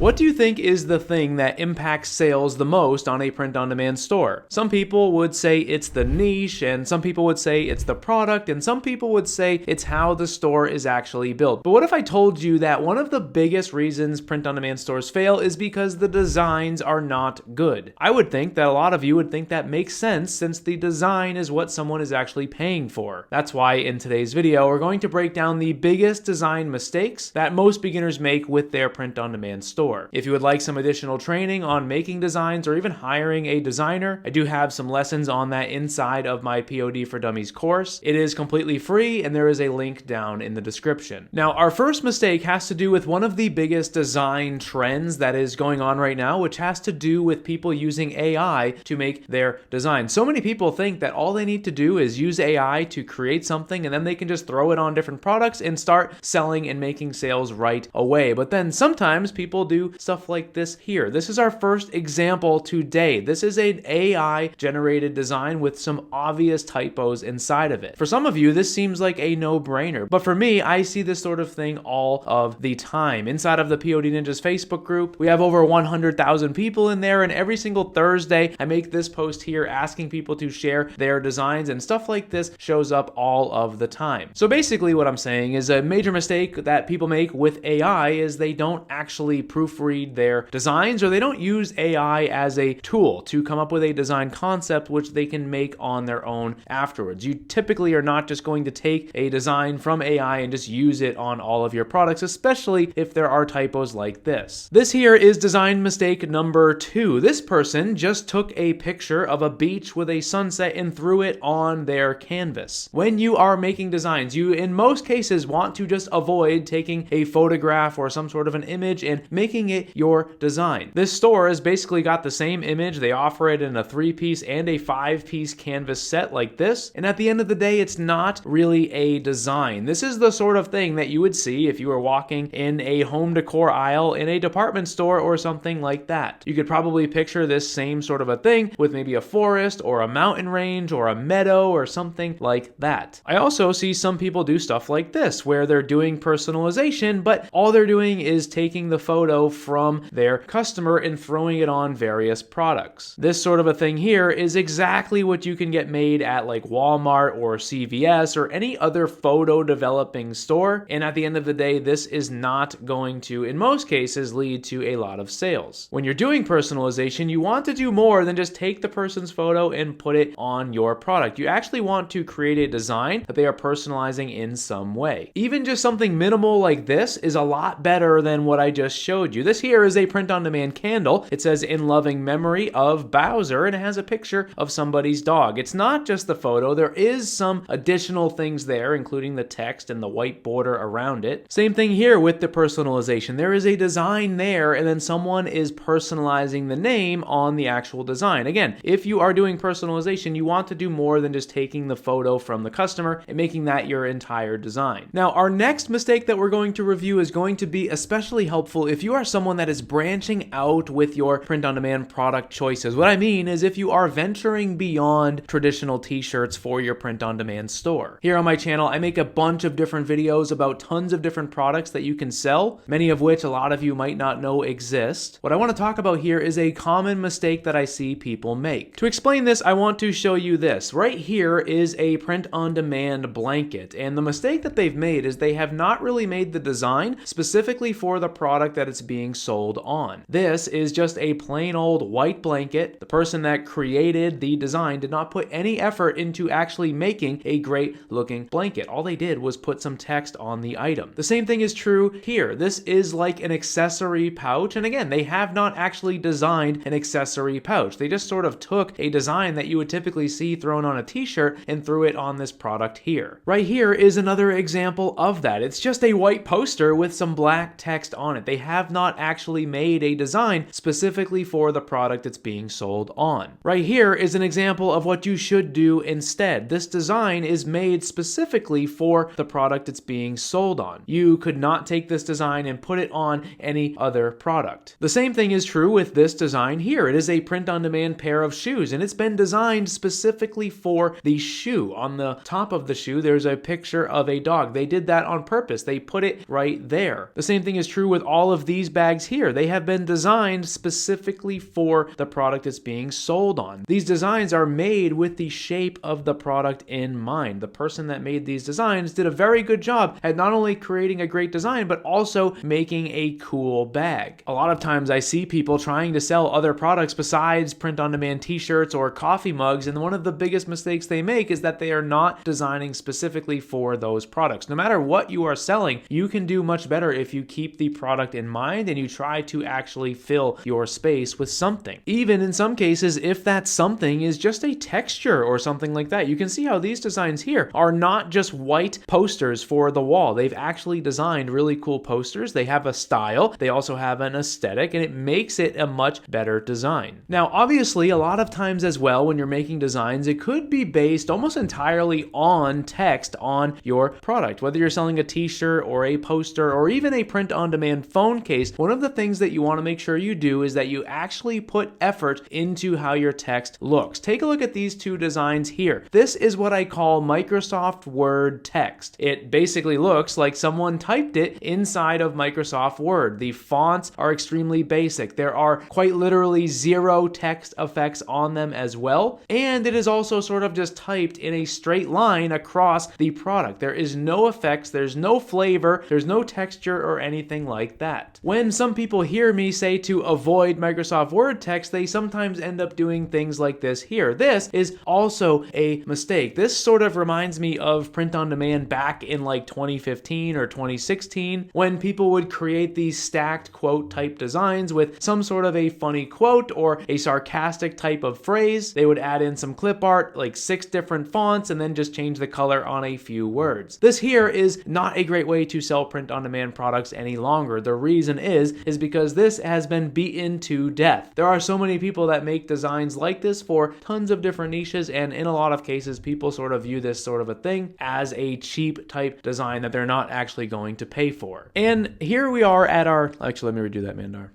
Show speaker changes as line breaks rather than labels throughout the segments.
What do you think is the thing that impacts sales the most on a print-on-demand store? Some people would say it's the niche, and some people would say it's the product, and some people would say it's how the store is actually built. But what if I told you that one of the biggest reasons print-on-demand stores fail is because the designs are not good? I would think that a lot of you would think that makes sense, since the design is what someone is actually paying for. That's why in today's video, we're going to break down the biggest design mistakes that most beginners make with their print-on-demand store. If you would like some additional training on making designs or even hiring a designer, I do have some lessons on that inside of my POD for Dummies course. It is completely free, and there is a link down in the description. Now, our first mistake has to do with one of the biggest design trends that is going on right now, which has to do with people using AI to make their designs. So many people think that all they need to do is use AI to create something, and then they can just throw it on different products and start selling and making sales right away. But then sometimes people do stuff like this here. This is our first example today. This is an AI generated design with some obvious typos inside of it. For some of you, this seems like a no-brainer, but for me, I see this sort of thing all of the time. Inside of the POD Ninjas Facebook group, we have over 100,000 people in there, and every single Thursday, I make this post here asking people to share their designs, and stuff like this shows up all of the time. So basically what I'm saying is a major mistake that people make with AI is they don't actually proofread their designs, or they don't use AI as a tool to come up with a design concept which they can make on their own afterwards. You typically are not just going to take a design from AI and just use it on all of your products, especially if there are typos like this. This here is design mistake number 2. This person just took a picture of a beach with a sunset and threw it on their canvas. When you are making designs, you in most cases want to just avoid taking a photograph or some sort of an image and making it your design. This store has basically got the same image. They offer it in a 3-piece and a 5-piece canvas set like this, and at the end of the day, it's not really a design. This is the sort of thing that you would see if you were walking in a home decor aisle in a department store or something like that. You could probably picture this same sort of a thing with maybe a forest or a mountain range or a meadow or something like that. I also see some people do stuff like this, where they're doing personalization, but all they're doing is taking the photo from their customer and throwing it on various products. This sort of a thing here is exactly what you can get made at like Walmart or CVS or any other photo developing store, and at the end of the day, this is not going to, in most cases, lead to a lot of sales. When you're doing personalization, you want to do more than just take the person's photo and put it on your product. You actually want to create a design that they are personalizing in some way. Even just something minimal like this is a lot better than what I just showed you. This here is a print-on-demand candle. It says "in loving memory of Bowser," and it has a picture of somebody's dog. It's not just the photo. There is some additional things there, including the text and the white border around it. Same thing here with the personalization. There is a design there, and then someone is personalizing the name on the actual design. Again, if you are doing personalization, you want to do more than just taking the photo from the customer and making that your entire design. Now, our next mistake that we're going to review is going to be especially helpful if you are someone that is branching out with your print-on-demand product choices. What I mean is if you are venturing beyond traditional t-shirts for your print-on-demand store. Here on my channel, I make a bunch of different videos about tons of different products that you can sell, many of which a lot of you might not know exist. What I want to talk about here is a common mistake that I see people make. To explain this, I want to show you this. Right here is a print-on-demand blanket, and the mistake that they've made is they have not really made the design specifically for the product that it's being sold on. This is just a plain old white blanket. The person that created the design did not put any effort into actually making a great looking blanket. All they did was put some text on the item. The same thing is true here. This is like an accessory pouch, and again, they have not actually designed an accessory pouch. They just sort of took a design that you would typically see thrown on a t-shirt and threw it on this product here. Right here is another example of that. It's just a white poster with some black text on it. They have not actually made a design specifically for the product it's being sold on. Right here is an example of what you should do instead. This design is made specifically for the product it's being sold on. You could not take this design and put it on any other product. The same thing is true with this design here. It is a print-on-demand pair of shoes, and it's been designed specifically for the shoe. On the top of the shoe, there's a picture of a dog. They did that on purpose. They put it right there. The same thing is true with all of these bags here. They have been designed specifically for the product it's being sold on. These designs are made with the shape of the product in mind. The person that made these designs did a very good job at not only creating a great design, but also making a cool bag. A lot of times I see people trying to sell other products besides print-on-demand t-shirts or coffee mugs, and one of the biggest mistakes they make is that they are not designing specifically for those products. No matter what you are selling, you can do much better if you keep the product in mind and you try to actually fill your space with something. Even in some cases, if that something is just a texture or something like that. You can see how these designs here are not just white posters for the wall. They've actually designed really cool posters. They have a style, they also have an aesthetic, and it makes it a much better design. Now, obviously, a lot of times as well, when you're making designs, it could be based almost entirely on text on your product. Whether you're selling a t-shirt or a poster or even a print-on-demand phone case, one of the things that you want to make sure you do is that you actually put effort into how your text looks. Take a look at these two designs here. This is what I call Microsoft Word text. It basically looks like someone typed it inside of Microsoft Word. The fonts are extremely basic. There are quite literally zero text effects on them as well. And it is also sort of just typed in a straight line across the product. There is no effects, there's no flavor, there's no texture or anything like that. When some people hear me say to avoid Microsoft Word text, they sometimes end up doing things like this here. This is also a mistake. This sort of reminds me of print on demand back in like 2015 or 2016 when people would create these stacked quote type designs with some sort of a funny quote or a sarcastic type of phrase. They would add in some clip art, like 6 different fonts, and then just change the color on a few words. This here is not a great way to sell print on demand products any longer. The reason is because this has been beaten to death. There are so many people that make designs like this for tons of different niches, and in a lot of cases people sort of view this sort of a thing as a cheap type design that they're not actually going to pay for. And here we are at our, actually let me redo that, Mandar.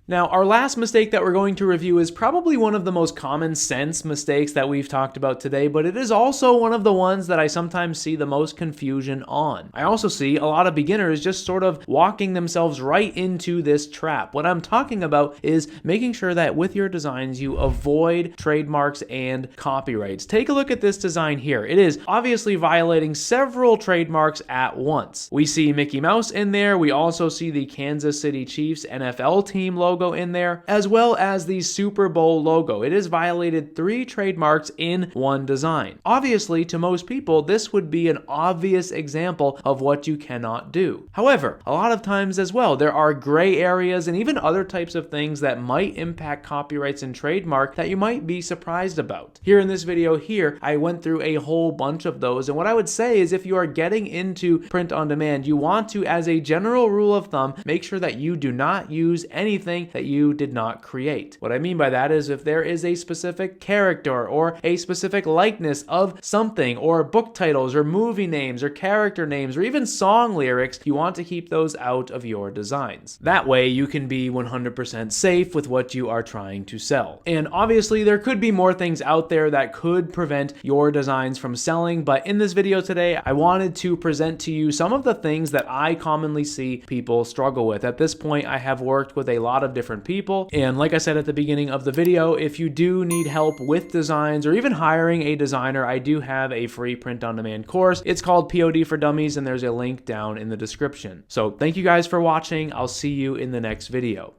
Now, our last mistake that we're going to review is probably one of the most common sense mistakes that we've talked about today, but it is also one of the ones that I sometimes see the most confusion on. I also see a lot of beginners just sort of walking themselves right into this trap. What I'm talking about is making sure that with your designs, you avoid trademarks and copyrights. Take a look at this design here. It is obviously violating several trademarks at once. We see Mickey Mouse in there. We also see the Kansas City Chiefs NFL team logo in there, as well as the Super Bowl logo. It has violated 3 trademarks in one design. Obviously, to most people, this would be an obvious example of what you cannot do. However, a lot of times as well, there are gray areas and even other types of things that might impact copyrights and trademark that you might be surprised about. Here in this video here, I went through a whole bunch of those, and what I would say is if you are getting into print on demand, you want to, as a general rule of thumb, make sure that you do not use anything that you did not create. What I mean by that is if there is a specific character or a specific likeness of something, or book titles or movie names or character names or even song lyrics, you want to keep those out of your designs. That way you can be 100% safe with what you are trying to sell. And obviously there could be more things out there that could prevent your designs from selling, but in this video today I wanted to present to you some of the things that I commonly see people struggle with. At this point I have worked with a lot of different people, and like I said at the beginning of the video, if you do need help with designs or even hiring a designer, I do have a free print on demand course. It's called POD for Dummies, and there's a link down in the description. So thank you guys for watching. I'll see you in the next video.